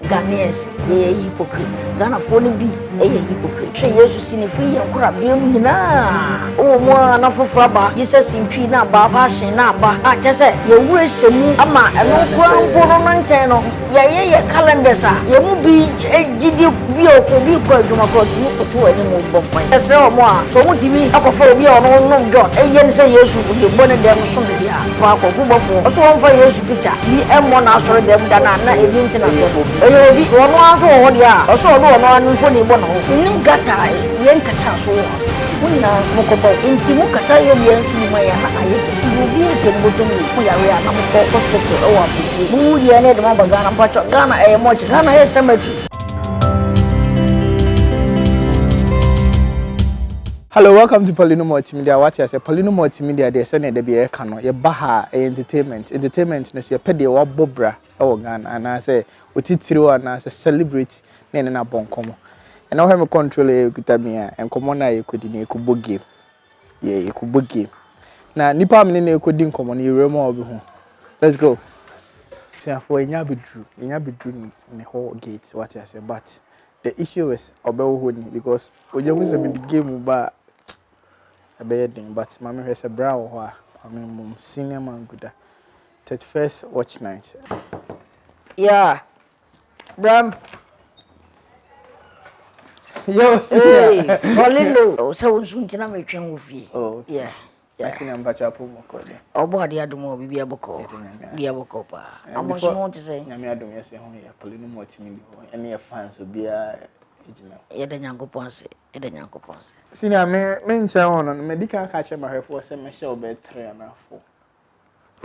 Ghanaians, they hypocrites. Ghana phone be a hypocrite. Say Jesus in free and crab you na. Oh, one of Fraba, Jesus in tree na ba fashion na ba. I just said, you wish mu ama and no crown for channel. Ya calendars are. You will be a GD bio for you called to my court to any more bomb. Yes, no more. So what do you mean? Apophobia or no God? A yen say yes, you be born in them from the year. Park of Obofour. Also, one for yes picture. The M1 after them than a international. Obi wono aso ho dia oso no no anu fo ni bo no nim gata yen kata so wona mokobo inti mo kata ye bi ensu mo ya na aye obi e ke mo tomi ku ya we na mo ko hospital e wa bu ye ne de mo ba Ghana pa cho Ghana e mo chi Ghana e cemetery. Hello, welcome to Poleeno Multimedia. What you say? Poleeno Multimedia. They say they be a canon. You baha entertainment. Entertainment. No, you pay the wa bobra. Oh, Ghana. And I say, we through and I say celebrate. Nene na bon komo. And now have a control. You could me and come on. You could in a kubo game. Yeah, you kubo game. Now, nipa mene you could in common. You remember home. Let's go. So for Nyabi drew in the whole gate. What you say? But the issue is about because we just in the game but. A bedding, but Mammy has a brow. I mean, senior man good. 31st watch night. Yeah, Bram. Yo, hey, Poleeno. So soon to make train with you. Oh, yeah. I see them patch up. Oh, body, I do more. Be a boko. Be a boko. I'm also want to say, Yammy, I don't yes, Poleeno Multimedia. Any fans will be a. Eden Yanko Ponce, Eden Yanko Ponce. Senior men on and medical catcher my hair for some Michelle bed 3 and 4.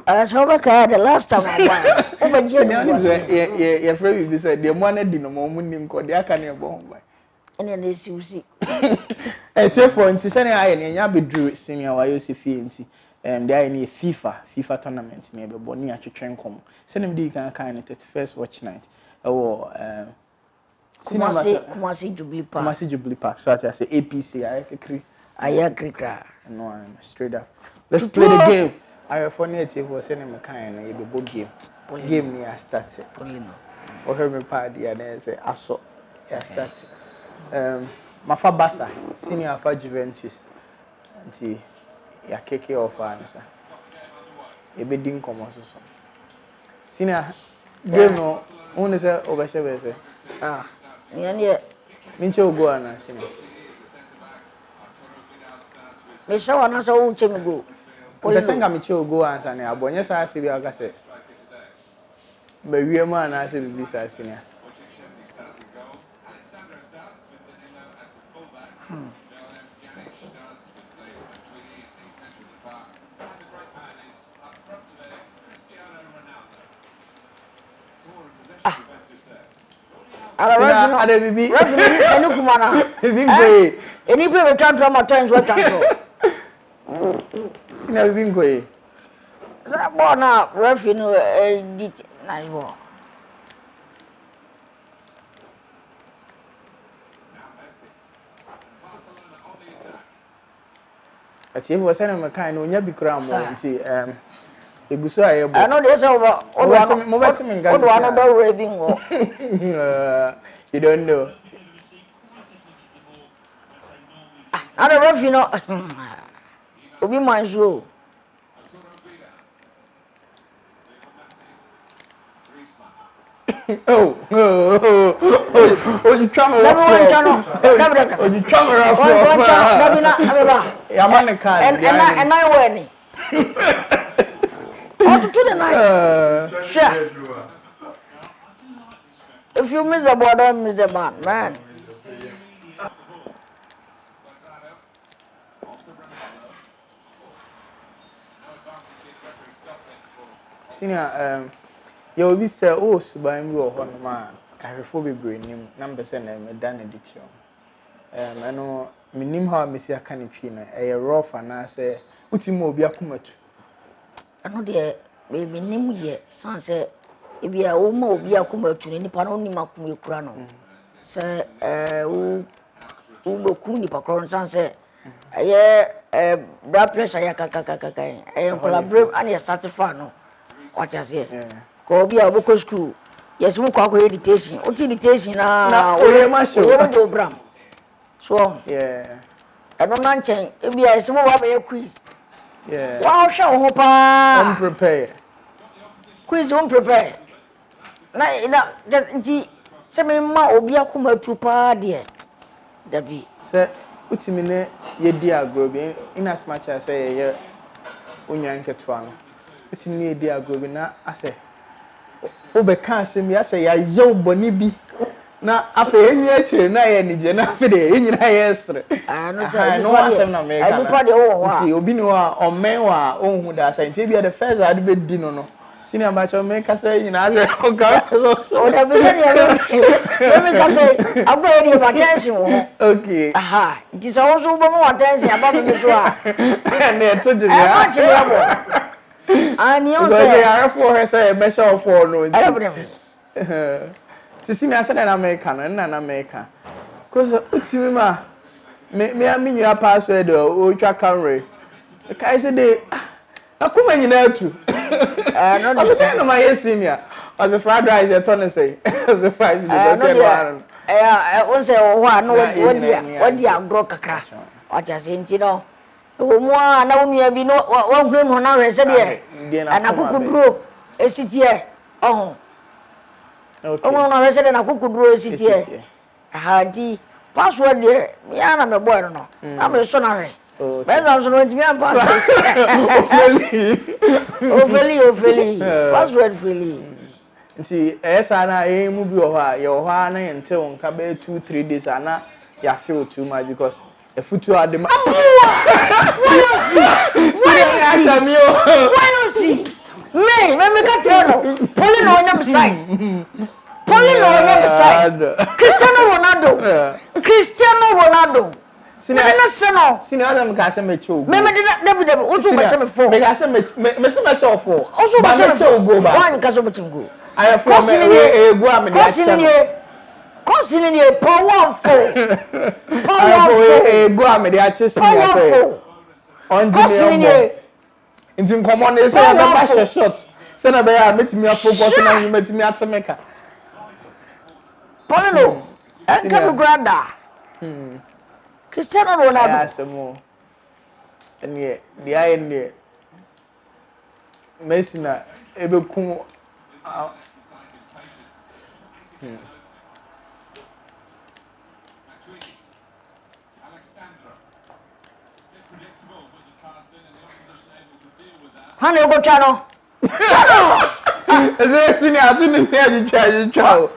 I saw the last time I won. Over Jenny, you're afraid you said the money didn't know more called the Akane bomb. And then they see. A for and Sani I and Yabi drew senior YOC and they are in a FIFA tournament near the Bonia to train come. Send him the kind of 31st watch night. Oh, Kumasi Jubilee Park. So I say APC. I agree. No, I'm straight up. Let's play the game. I have funny if was sending my kind of a book game. Game near started. Poleeno. Or her party and then say I saw. Yeah, started. Mafa Basa, senior for Juventus. Until ya keke off answer. A bidding commerce. Senior game no only say over say. Ah. Yeah. Mincho go and sing. Me show na so unche me go. Obesenga micho go and say na abonye sa asibi aga say. Me wie ma na say bibi sa senior. Ada bibi. Enu kumana. Bibi ngoye. Eni pe we twan twan times what twan. Sina bibi ngoye. Sa bo na ref no edit na bo. Ati ebu wasa na mekan no nya bi kra mo nti eguso ayebo. I know this over. Another raving war. You don't know. I don't know if you know. Obi manjo. Oh, you camera. Oh, you camera. And I went. How to do the night? Sure. If you miss the border, miss the man. Senior, you will be say, oh, Subaim, you are man. I refer be bring him. Number send them a done edition. I know, me name how Missy Canipina, a rough and I say, what's him will be a comet. I know the baby name yet. Son said, if you are almost be a comet to any panonima crano. Say, Ubo Kuni Pacron, son said, blood pressure, I am collaborate and a satisfied. What I say? Go be a book school. yes mo kwa meditation o ti meditation na oye ma show o do bram so yeah eno na nchen e bia yes mo wa be quiz yeah wa hwe ho pa prepare quiz on prepare na just nti se me ma obi akoma tu pa de dabi se utimi ne yedi agro bi in as much as say ye onyan ketwa no utimi ne yedi agro bi na ase obeka asem ya say ya yew boni bi na afa enyi akire na ye nije na afa de enyina ye sere no say no asem na me ka I do de wo ho nti obi ni wa omen wa onhu da say nti bia the first ade be di no no sini abacho me ka say nyina ase o ka o da be say me ka say agba eri attention wo okay aha nti so wo so bo mo attention aba me so a na e to jimi a ma chiri abo ani on say ya for her say me show for no nti ayabram ti sini ase na America no na America cause utimi ma me aminya password o twa camera kai say de akuma nyina atu no de no my senior as a fried rice e turn say as a fried rice no on say o wa no wodi agro kakra acha say nti no wo mu a na wonu bi no wa hunu no na hwe se de na kokuduro esitie ohun okay o na hwe se de na kokuduro esitie aha di password de mi ana me boy no na me so na hwe best am so no nti mi am pass ofeli password feli nti esa na mu bi o ha ye o ha na yente won ka be 2-3 days ana ya feel too much because a futu adema why no see me ka tell no Poleeno onyam size Poleeno onyam size Cristiano Ronaldo sini adam ka se me chogo me de oso ba se me fo me ka se me se me show fo oso ba se me chogo ba wan ka so betimgo I from egu am de Kosini powerful egu am de ache sini say on the nti nkomo na say ya ba short say na be ya metimi afocus na metimi atemeka Poleeno enka grada Cristiano Ronaldo asemo ene di aye ne Messi na ebeku Hana go chano. Eze sini atu ni me ajitwa.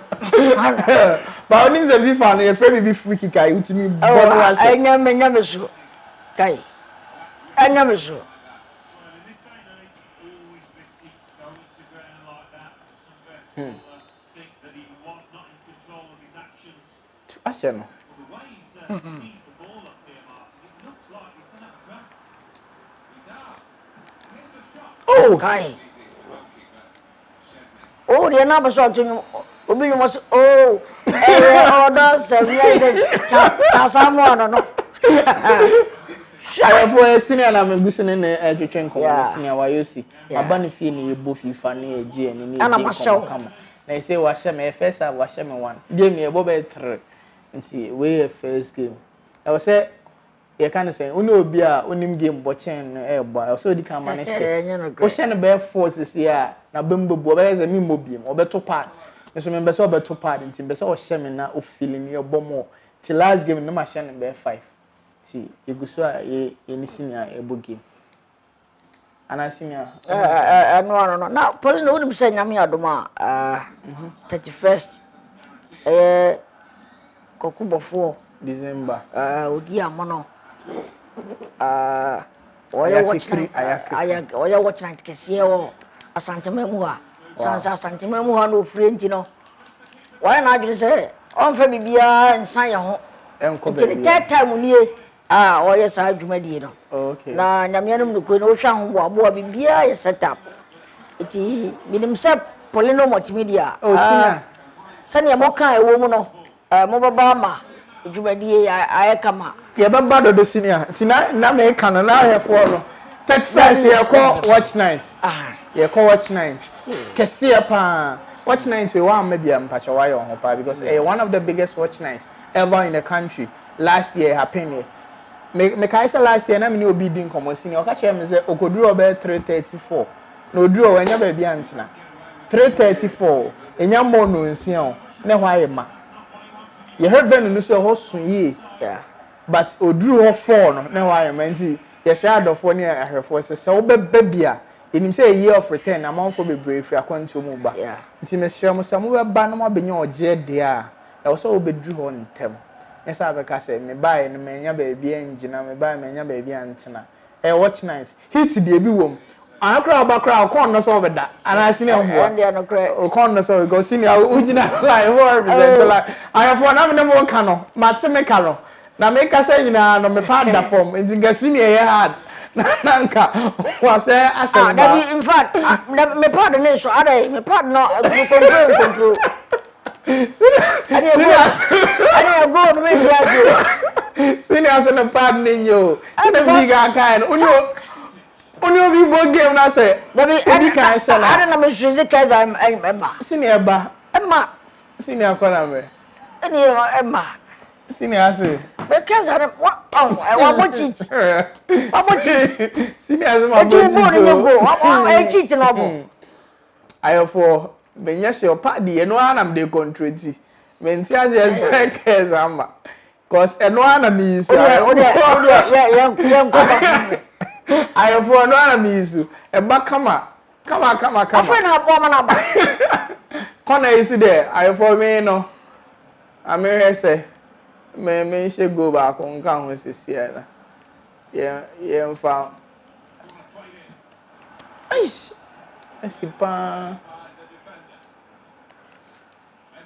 Ba oni ze bi fa no ye free bi free kick ai utimi bono wa se. Anya me so. Kai. Anya me so. Ashe no. Oh, kai. Oh, dia na baso tunyo. Obi no so oh. Order service ta samo no. Ayafo senior na Mmebusem ne twetwe nkomo senior wa yosi. Aba ne fie ne yebo fifa ne agi ene ne kama. Na say wa hye me first half wa hye me 1. Game ye bo be 3. Nti we first game. I was say ye kan say oni obi a onim game bo chen no e bo. So di kan ma ne hye. O hye ne be force si a na bembebu obe ze mi mobiem obeto pad. Nso me be say obeto pad nti be say o hye me na o feeling ye bo mo. Ti last game no ma hye ne be 5. Ti eguso a ye ni senior ebo game. Ana senior no na Poleeno woni bi say nyame adoma 31st Obofour December odi amono oya watch night kese o asantemamu ha sansa asantemamu ha no free enti no why na adwene say on fa bibia nsan ye ho enko be the third time nie oya sa adwumadie no okay na nyamianum no kuro no hwa ho boa bibia ye setup enti minim se Poleeno Multimedia senior sani mo kan ewo mu no mo baba ma adwumadie aye kama ye baba do senior ti na me kan na ahefo no 31st ye call watch night ye call watch night kese pa Watch night we want maybe Mpachawayo on Hopa because one of the biggest watch nights ever in the country. Last year happened. Me kaisa last year na me ni obi din komo senior. Oka che me say okoduru obe 334. Na oduru o enya ba bia antina. 334 enya mo no nsia o. Na hwa ye ma. Ye heaven no so ho sun yi. Yeah. But oduru ho 4 no na hwa ye ma nti ye sha adofo ni ahwefo se obeba bia enim say a year of return amount for be brave akwantu mu ba. Yeah. Nti me hye mo say mo beba no mo benya oje de a. E wo so obeduru ho ntem. Esa abeka say me buy no menya baby engina me buy menya baby antina. Watch night. Hit the ebi wom. Anakra abakra kon no so obeda. Ana senior ho. And they no cry. O kon no so go senior ugina line who represent like. I for na me no ka no. Mate me ka no. Na me ka say nyina no me pa da form. Nti ga senior ye hard. Nanka was there as in fact, me pardon no so ade me pardon no control. I go to me just. Seniors and pardon you. And the bigger kind. Onyo bi bo game na say. Baby, I can't say. I don't know me shoes cause I'm Emma. Senior ba. Emma. Senior kola me. Any Emma. Senior say. Because I what I want cheat. I want cheat. Senior say you born in go. I cheat no. I for menya sure party eno anam dey control. Menti as yes case amba. Cause eno anam is. I for no anam is. Eba kama. Afre na bo na ba. Kona isu there. I for me no. Ame say me she go back on kan ho sisi na. Ye mfa. Aish. Esipa.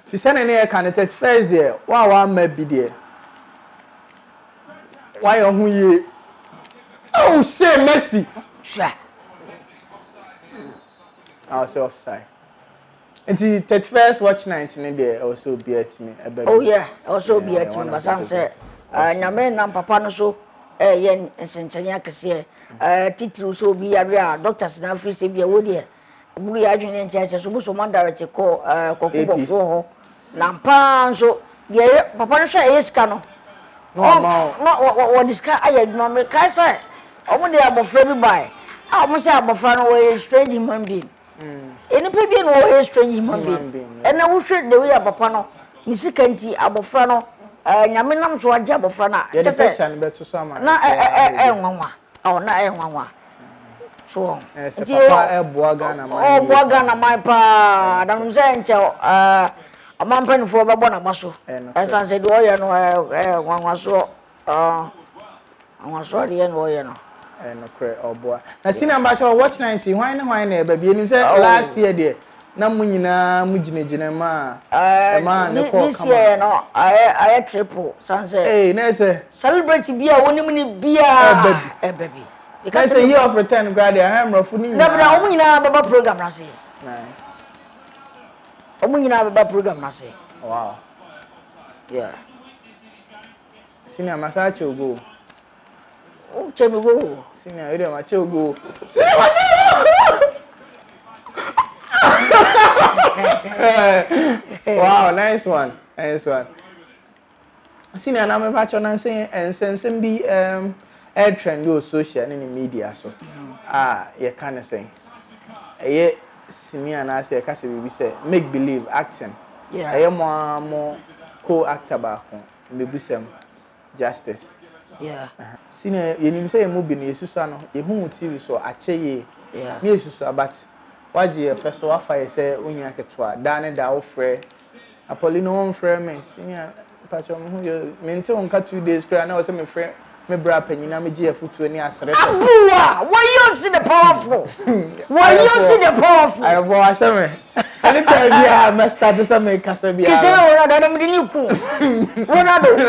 Ti sene ne candidate first there. Wa maybe there. Why you ye? Oh, say Messi. Sure. I was offside. And the 31st watch night in there also be at me. Oh yeah, also be at me. But some say, nyame na papa no so yen nsensanya kese titiri so bi area doctors na free say bi wo there. Buru ya adwene ntia so bo so man direct call kokobofo ho. Na mpa so ye papa no hwe eska no. No what this guy I no me kai say. Omo dey abofra bi bai. Omo say abofra no we strange human being. Any people no we strange human being. And na wo hwe the way abofra no ni sika nti abofra no nyame nam so agye abofra na. Ye the section beto so ama. Na nwanwa. Oh na nwanwa. So nti papa eboa Ghana man. Oh boa Ghana man pa. Na no say nche amampan fo bebo na maso. Esan se do ye no nwanwa so nwanwa so de ye no ye no. No cre oboa. Na senior ambassador watch 90 why na ba bi enim say last year there na munyina mujinejine ma ne ko this year no I triple sunset. Hey na say celebrate bia wonim ni bia baby because a year of return grad I am rough ni na bra omunyina baba program na say nice omunyina baba program na say wow yeah senior masache go o chemi go senior ide mache go senior mache wow nice one senior na me pacho na say ensensem bi air trend yo social in the media so you can say eh senior na say ka say we say make believe acting yeah eh mo co-actor ba ko Mmebusem justice yeah senior yenim say mo bi na yesusu ano ye hu TV so ache yeah na yesusu abat waje first wa fa say onya ketwa da ne da wo frɛ Poleeno on frɛ me senior pacho mo hu me nte on ka 2 days kra na wo say me frɛ me bra panyina me gye afutu ani asere to abuwa why you see the powerful I have watched me anytime you me start to say me kasa bia kise Ronaldo na me ni ku Ronaldo me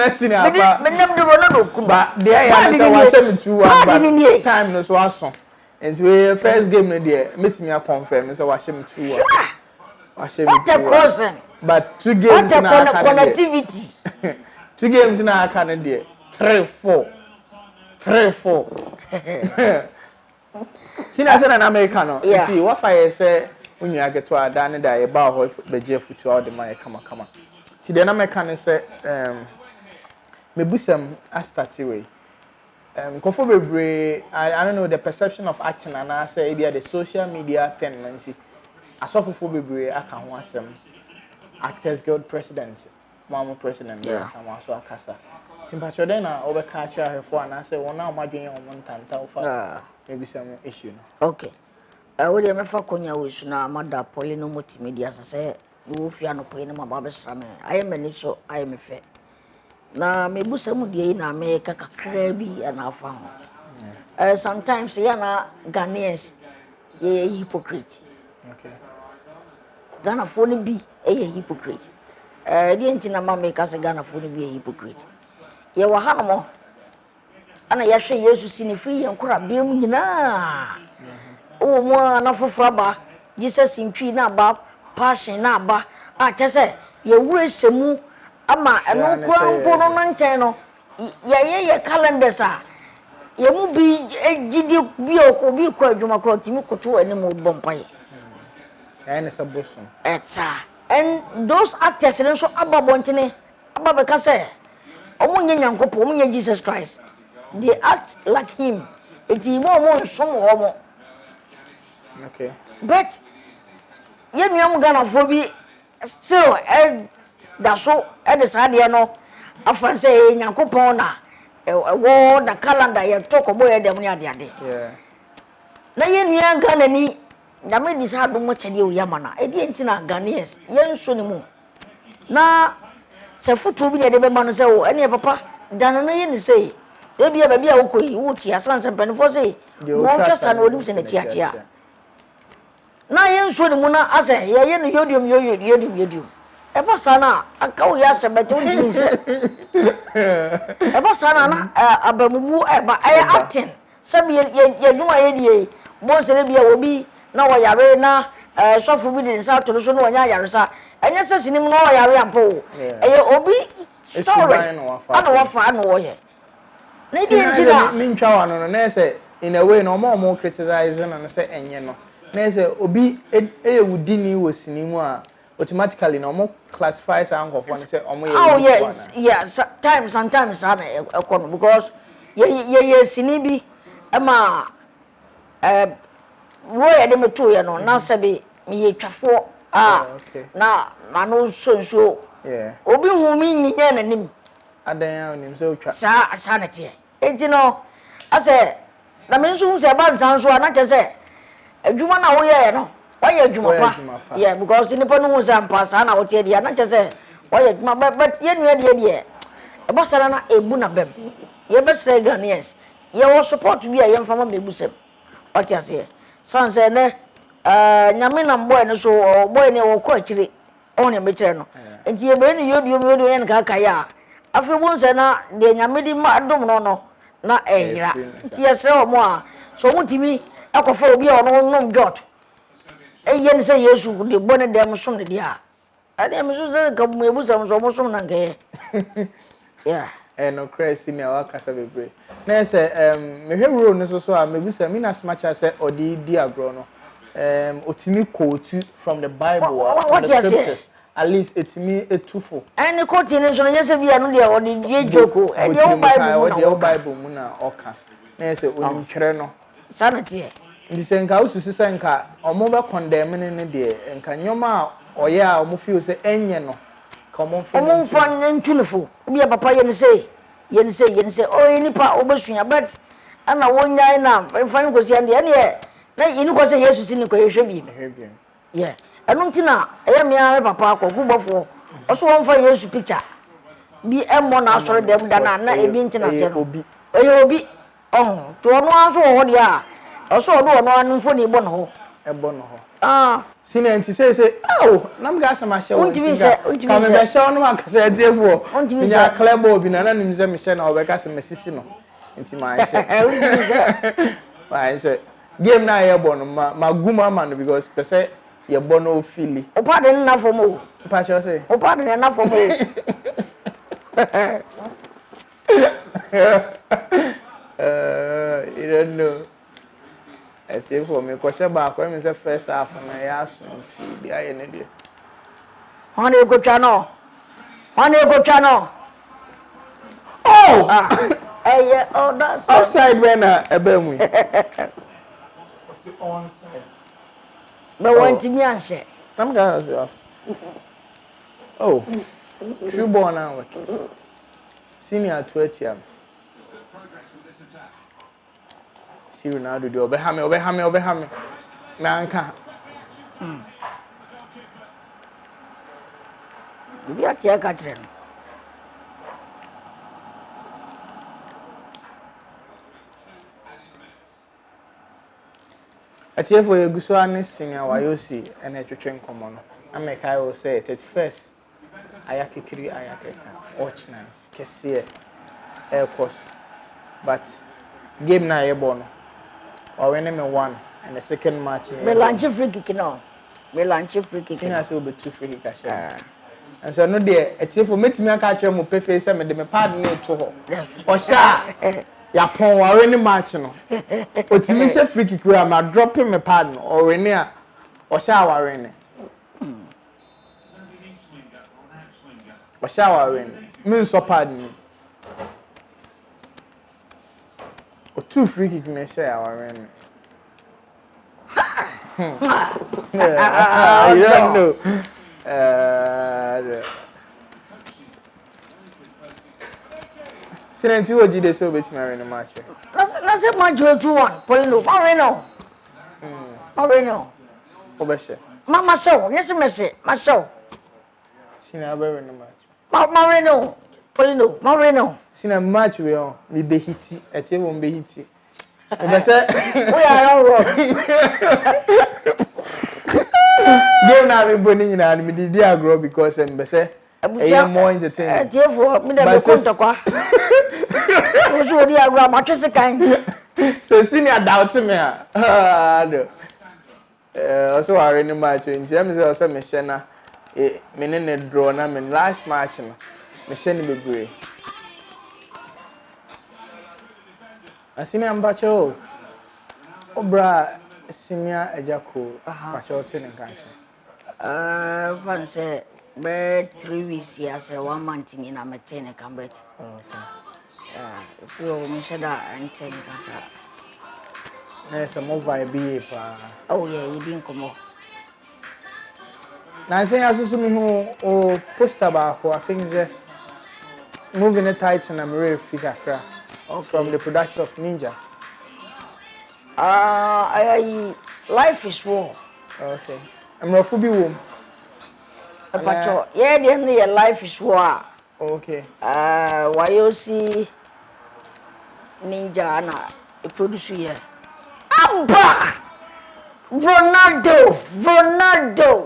nam de Ronaldo ku ba dey ya me say wa say me 2-1 ba time no so aso and we first game no there metimi a confirm say wa say me 2-1 wa say me 2-1 but 2 games na connectivity 2 games na aka no there 3-4 Sina say na America no see what fire say unyu ageto ada ne da ye ba ho beje futu all the man kama ti de na meka ne say Mmebusem I start way kofo bebre I don't know the perception of acting and I say the social media tendency asofofo bebre aka ho asem Actors Guild president Mama president there someone so akasa timpacho den na obeka cha hefo and say wona amadwen o montanta ofa Mmebusem issue no okay we dey mefa konya we su na amada Poleeno Multimedia say wo fia no poe ne mama be sra me aye mani so aye me fe na Mmebusem de na me kakakra bi na afa ho sometimes ya na Ghanaians ye hypocrite okay Ghana phone bi hypocrite the ntina mama ka se Ghana phone bi hypocrite ye wa ha no ana ya hwe Yesu sini free yankura biem nyina o mo na foforo ba Jesus ntwi na ba passion na ba a chese ye wure semu ama eno kura mpo no nchen no ye calendars a ye mu bi gidi bi okọ bi kwa adwuma kro timi koto ani mo bompai and it's a bosom and those actors so ababontene ababeka say omunye nyankopo omunye Jesus Christ they act like him eti mo nsom wo okay but ye nuam Ghana fo bi still da so the sade no afan say nyankopon na wo da calendar ye talk boy dem ni ade yeah na ye nuam Ghana ni na me decide mo chede o yamana e die ntina Ghanaians ye nso ni mu na se futu bi ne de be ma no se o ene papa dan na ye ni sei e bia ba bia wo koyi wo ti asan se penfo sei mo twasa na odim se na chia na ye nso ni mu na ase ye no yodium e ba sana aka wo ya se bete wo tin se e ba sana na abamubu e ba e acting se bi ye dwuma ye die mo se bia wo bi na wo yare na sofu bi de sa to so no nya yare sa enya se sinim no wo yare ampo eye obi story ana wa fa no wo ye na di ntina min twa wa no na say in a way no mo criticize na say enye no na say obi wudi ni wo sinimu a automatically no mo classify as anko for say omo ye oh yes sometimes ana ekono because ye sinibi ama roya de meto ye no na sabe me ye twafo na no so yeah obi hu mi nyinya nanim adan onim so twa sa na tie enti no ase na me nso hu se ba nsan so na che se adwuma na wo ye no why adwuma pa yeah because ni pa no hu se mpa sa na wo tie dia na che se why adwuma but ye nua de e ba sala na ebu na bem ye be say Ghanaians ye wo support bi a ye mfa ma Mmebusem o tie ase sanse ne nyame na boy no so boy ne wo ko akire on ne metre no enti ye be ni yodium ye nka ka ya afi bo nse na de nyame di ma dom no na ehira enti ye se o mo a so mutimi akofa obi a ono nom jot ye ne se Yesu de bone dem so ne dia ade me so se ka Mmebusem so mo so na nke yeah no crazy me wa kasa bebre na say me hwe no so a Mmebusem in as much as say odi di agro no otimi quote from the Bible what the scriptures at least etimi etufo any quote in so no say bia no de odi die joko e de Bible mu na oka na say onim twere no sanity ndi se nka ususu se nka omo be condemn ne de nka nyoma a oye a omo feel say enye no omo fon ntulufo bia papa ye ne say o nipa obesua but ana wonya na fan ko si ande ene na ini ko say Yesu sini ko hwehwe bi yeah enu ntina eya me ara papa ko gubofo oso won fa Yesu picture bi emo na asore dem da na ebi ntina se no obi to no aso ho dia oso do no anu fo ni bo no ho sinenti say nam ga asama hye won ka me be hye no akasa atiefo nya klebo bi na nim ze me hye na obeka se mesisi no enti ma hye ma hye game na ye bo no maguma ma no because pese ye bo no fili o pa de na fo mo pa hye say o pa de na fo mo you don't know say for me, because back when the first half and I asked him to be I an idiot. On you go channel. On you go channel. Oh! Hey, oh, that's offside when a bemu. What's the onside? But one to me and say. I'm going to ask. Oh, true born now. Senior 20 am. See Ronaldo do Obehame. Nanka. We are here, Catherine. At here for your Guswani senior YOC and a train common. I make I will say 31st. Ayakikiri Ayakeka. Watch nights. Kessie. Air course. But game na ebono. Or when me one and the second match. Me lunch free kick now. Me lunch free kick. Senior will be 2 free kick. And so no there. At here for me to catch him. Pay face and me pardon me to her. Or sir. Yapon or any match no. But me say free kick where I'm dropping my pardon or any or shower rain. Or shower rain. Me so pardon. Or 2 free kick me say our rain. You don't know. Since you were just so bit married in the match. That's a match 2-1. Poleeno. Poleeno. Obeshe. Mama show. Yes, Messi. My show. Sina bear in the match. Poleeno. Poleeno. Sina match we on. Me be hiti. Eche won be hiti. Obeshe. We are all wrong. Game na me boni na me didi agro because mbese e more entertaining. Therefore, me da be konta kwa. So di agro ma twese kan. So senior doubt me ah. No. Also are in the match in terms of some mission na me ne draw na me last match no. Me share ni bebre. Asini ambacho obra senior ejako pacho te nkanche. Fan say be 3 weeks here say 1 month in na metene kan bet. Okay. If you me share that and ten kasa. Na some more vibe pa. Oh yeah, you didn't come up. Na say asusu mi ho poster ba ko I think the moving the title na me figure kra from the production of Ninja. Life is war. Okay. I'm not bi wom. Pacho, yeah, the life is war. Okay. Why you see Ninja na a producer here. Amba! Ronaldo!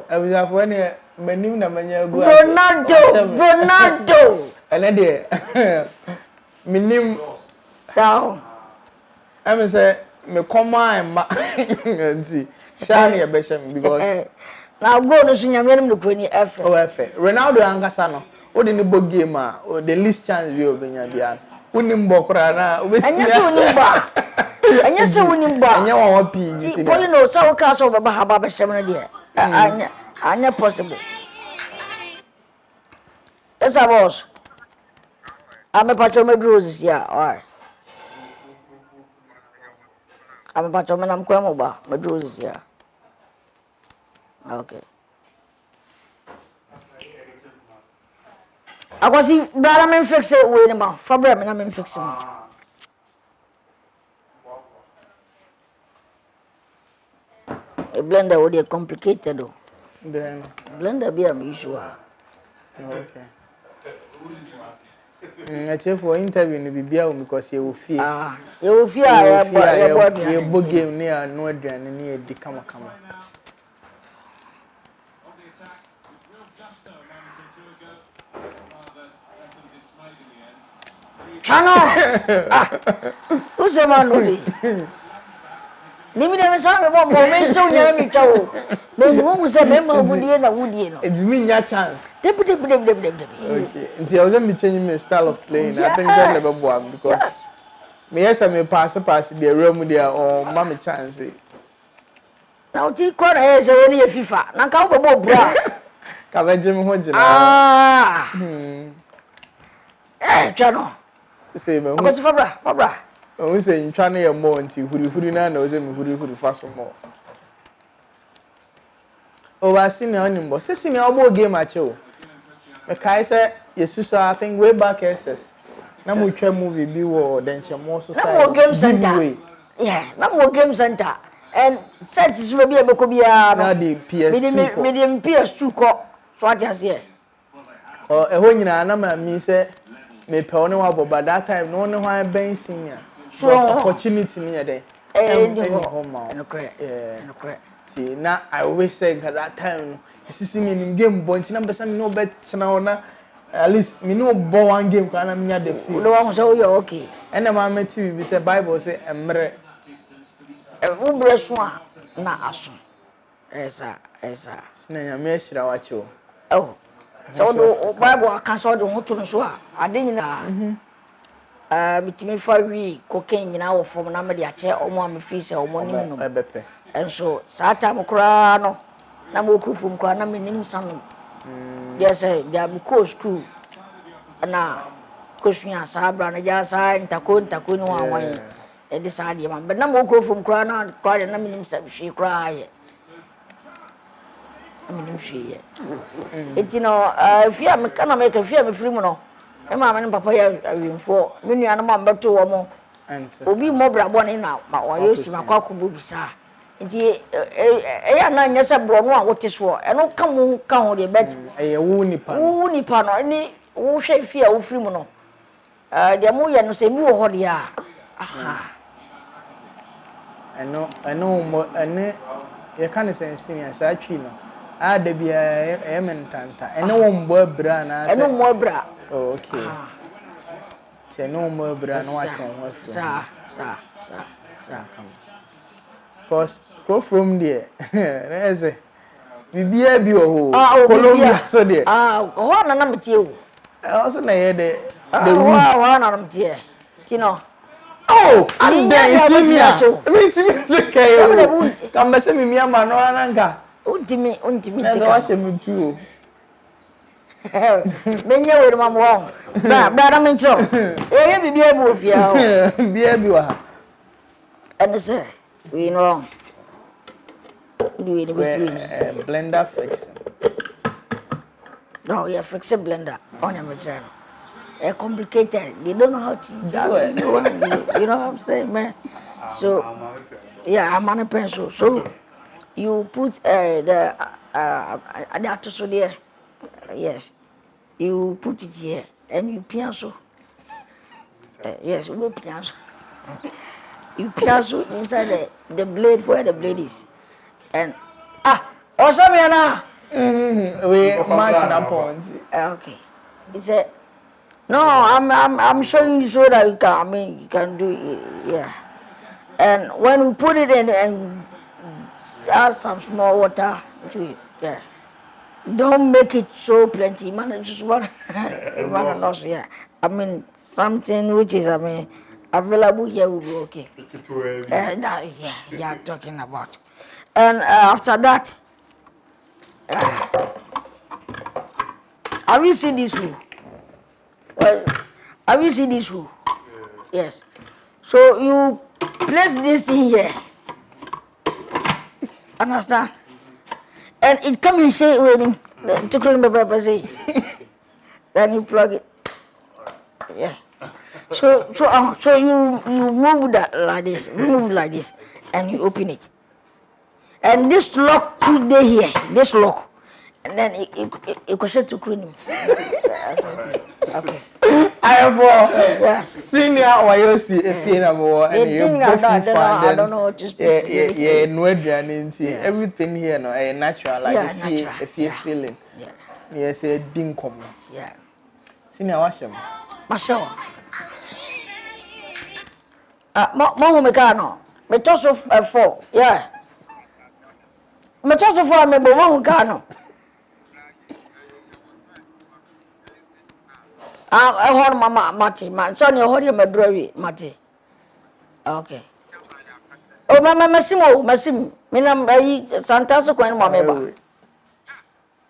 I was have when menim na manya go. Ronaldo! And there. Minim So, I say me come and see. Shani e beshem because now go no sunya me no kweni efe. Oh efe. Ronaldo angasa no. O de ni bo game a the least chance we obenya bia. Unim bokra na obeti. Anya so unim ba. Anya so unim ba. Anya wa pi ni see. Poleeno so ka so baba ha baba shem na de. Anya possible. That's a boss. I'm a patch of my bruises, yeah, alright. I'm a patch of my bruises, yeah. Okay. I was see, but I'm fix it with him. Fabric, I'm fixing it. A blender would be complicated, though. Then Blender be a issue. okay. I for interview ni bibia because you will fear. You will fear your book game near no aduane near di kama. Chano! Who's a man only? Nimi dem say me bo me so nya mi tawo. Me won say me ma wudie na wudie no. It's me your chance. Deb. Okay. See, I was changing my style of playing. I think that never boam because me yes I me pass the realm there or mommy chance. Now tea corner is only a FIFA. Now come about bra. Kabajim Hodge. Channel. Say, I was Fabra. We say in China more until who knows him who fast more. Oh, I seen your name, but sissing your game at you. The Kaiser, yes, I think way back SS. Now we can movie be war, then she more society. No more game center. Yeah, no more game center. And set is will be able to be now the PS2. Medium PS2 call. So I just here. Oh, a whole year, me say, me pay only one, but by that time, no one had been senior. So opportunity near there. See, now I always say at that time, sitting in game, but number some no bet now. At least me no ball one game, because I'm near the field. No one so you're okay. And the mamma too, we say Bible say, Emre. Umbrella na aso. Esa. Snaya me shira watch you. Oh. So the Bible can so the hoto so a ade nyina bitimi fa wi cocaine nyina wo fom na me de ache omo am fi se omo nim no. Ebepe. Enso saa time kura no na mo kurufum kwa na me nim sanu. Yes, they be coach school. Na kosunya sabra na ja sa ntako ni wa wan. E de sa de man. But na mo kurufum kura na kwa na me nim sa hwe kura ye. I'm sure. It's fear me can make a fear me free mono. And mamma and papa are for many animal but 2 or more. And will be more brabon in now, but why you see my cock will be sa. Indeed, I am not yes, a brown what is war, and no come count your bed. A woony pan or any who shall fear of free mono. The moya no say more what they are. Aha. I know more, and you can't say senior, so I de be a tanta. And no more bra na. And no more bra. Oh, okay. Say no more bra no I can work. Sir. Come. Cause go from there. There's a be oh Colombia so there. What na me tie o. Also na here the wow na me tie. Tino. Oh, and then see me. Me okay. Come say me ama no ananga. Untimi take. Na wa me too. Menye we mam won. Bra me ncho. E bi bia bu ofia o. Bia bi wa ha. And say we know. Blender fix. No, yeah, fix a blender on your channel. Complicated. They don't know how to do it. You know what I'm saying, man? So, yeah, I'm on a pencil. So, you put the adapter so there. Yes. You put it here and you piano. Yes, you piano. You piano inside the blade where the blade is. And also me na. We match na point. Okay. He said, no, I'm showing you so that you can do it, yeah. And when we put it in and add some small water to it, yeah. Don't make it so plenty, man. It's just one, yeah. I mean, something which is, available here will be okay. You're talking about. And after that, have you seen this one? Well, have you seen this one? Yes. So you place this in here. Understand? And it comes in shape when to clean the paper say. Then you plug it. Yeah. So you move that like this, and you open it. And this lock put there here, this lock. And then it goes to clean him. Okay. I have senior or you see if you know and you I don't know what to speak. Yeah, no everything here no natural like if you feeling. Yeah. Yes, a dinkum. Yeah. Senior wash him. Masho. Mo mekano. Me toss of 4. Yeah. Me toss of 4 me bo mekano. I hold mama Mati, man. Sonny, hold your Mati. Okay. Oh, Mama Massimo, Minam ayi santaso kwan mo meba.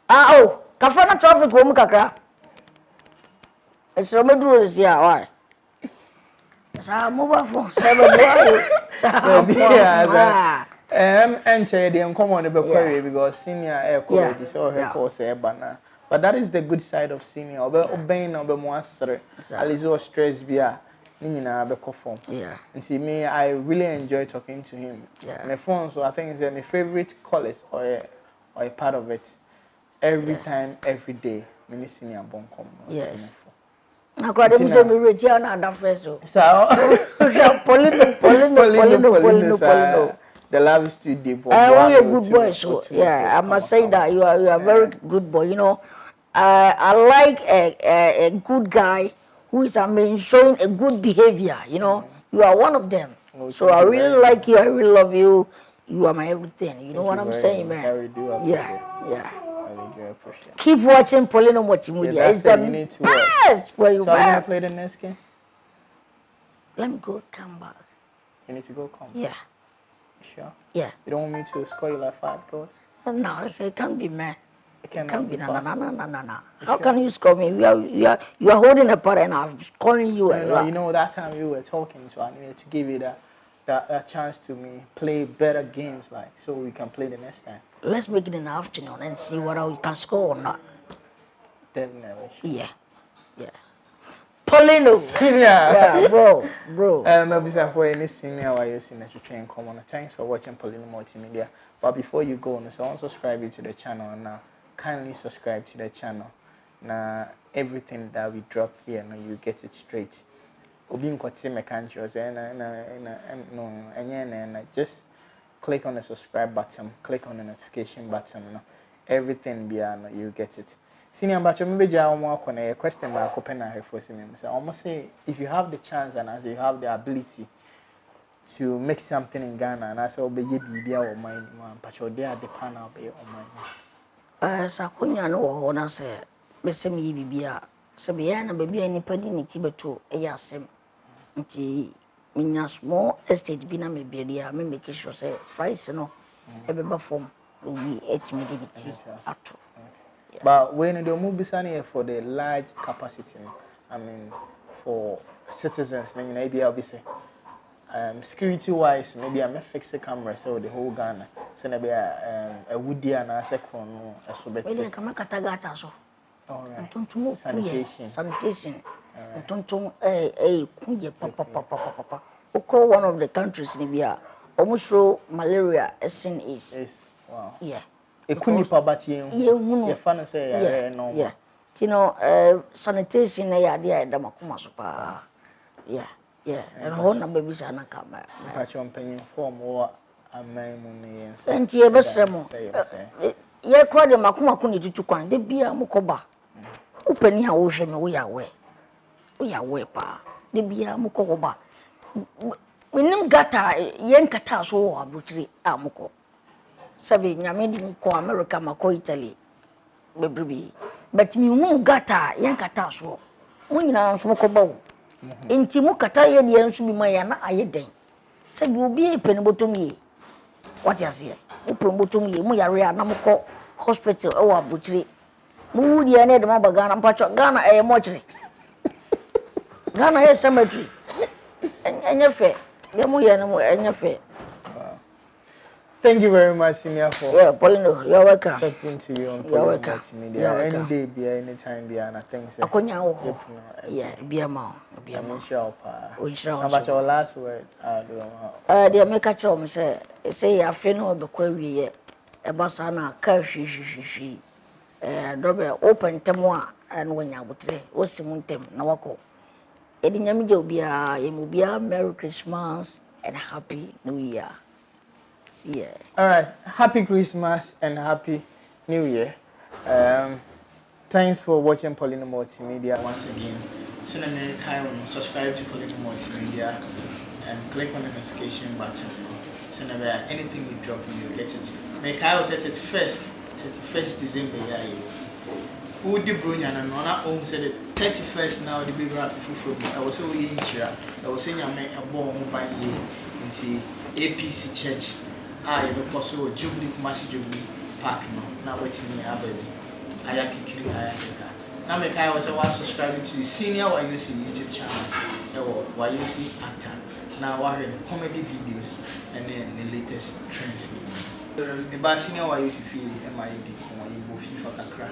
Ah oh, kafa na traffic wo mu kakra. Esro meduro si a why. Sa mobile phone, sa ba do sa. Enche dey come on the query because senior air quality so her course e bana. But that is the good side of senior. Obey no be mo asre. Alizo stress bia. Yeah. And see me, I really enjoy talking to him. Yeah. My phone, so I think it's my favorite callers or a part of it. Every time, every day, many senior bonkom. Yes. Na kwa dem se me reti na ada first so. So Poleeno. The love is too deep. You are a good boy, so yeah, I must say that you are a very good boy. You know, I like a good guy who is showing a good behavior. You know, you are one of them. So I really like you. I really love you. You are my everything. You know what I'm saying, man? I do yeah. I do appreciate. Keep watching Poleeno Multimedia. It's the best for you. So are you gonna play the next game? Let me go. Come back. You need to go. Come. Yeah. Sure. Yeah. You don't want me to score you like 5 goals? No, it can't be, man. It can't be. No. How can you score me? You are holding a part and I'm scoring you. No, you know that time you were talking, so I needed to give you that chance to me play better games, like so we can play the next time. Let's make it in the afternoon and see whether we can score or not. Definitely. Sure. Yeah. Poleeno. Yeah, bro. Mmebusem for any senior why you seen that you train come on. Thanks for watching Poleeno Multimedia. But before you go on, so unsubscribe you to the channel and now kindly subscribe to the channel. Now everything that we drop here, now you get it straight. Just click on the subscribe button, click on the notification button. Everything beyond you get it. Senior Bacho, maybe I want a question mark open for senior. So I almost say if you have the chance and as you have the ability to make something in Ghana, and I say obey Bibia or mine, Pacho, they are the panel be on mine. Sakunya no ho say bese me bibia se be ya na baby ani padi ni tibeto eyasem nti minya small estate bi na me bia me make sure say price no ebeba form we etimidigity ato. But when the Mmebusem for the large capacity, I mean for citizens, maybe I'll be say security wise, maybe I may fix the camera so the whole Ghana. So maybe a woody and a second a subject. When you come katagata so. All right. Sanitation. Tonton kunye papa. Oko one of the countries in Libya almost show malaria essence is. Wow. Yeah. Ekuni pabati ye fan say no. Yeah. You know sanitation na ya dia da makoma so pa. Yeah. And ho na baby sa na kama. Pacho mpenyin form wo aman mu ne yense. Enti e besremo. Ye kwa de makoma ko ne tutu kwan de bia mukoba. Upani a wo hwe me wo ya we pa. De bia mukoba. Minim gata yen kata so wo abutiri amukọ. Sabi nyame di ko America mako Italy. Bebribi. But mi hu gata yen kata so. Wo nyina so mukoba wo. Enti mu kata ye de nso bi ma ya na aye den. Sabi obi e pene botom ye. What you say? Open botom ye mu yare a na mukọ hospital e wo abutiri. Mu wudi ene de maba Ghana mpacho Ghana e mochiri. Ghana e cemetery. Enye fe. Ye mu ye no enye fe. Thank you very much, Senior, for Poleeno, you're welcome. Talking to you on Poleeno Multimedia. Any day, be anytime, be and I think so. Yeah, be a man. Be a man. How about your last word? The American chum say I feel no be query about sana she. Double open temoa and when you would say, what's the mountain? Nawako. Edinyamijo be a Merry Christmas and Happy New Year. Yeah. All right. Happy Christmas and Happy New Year. Thanks for watching Poleeno Multimedia once again. Subscribe to Poleeno Multimedia and click on the notification button. So anything we drop, you get it. Make I was at it first 31st December. Who the Brunya and Nona home said the 31st now the big rap from I was so in here. I was saying I made a ball by year in the APC church. I because so Jubilee Kumasi Jubilee Park no now waiting me ababi ayakikiri ayakika na me kai was subscribe to senior YUC YouTube channel why you see actor now we're in comedy videos and then the latest trends the bad senior YUC feel MID on you FIFA kakra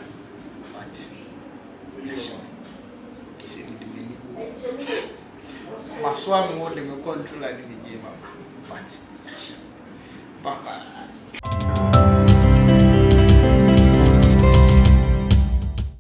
but yes say the menu maswa me what them control like the game but yes bye bye.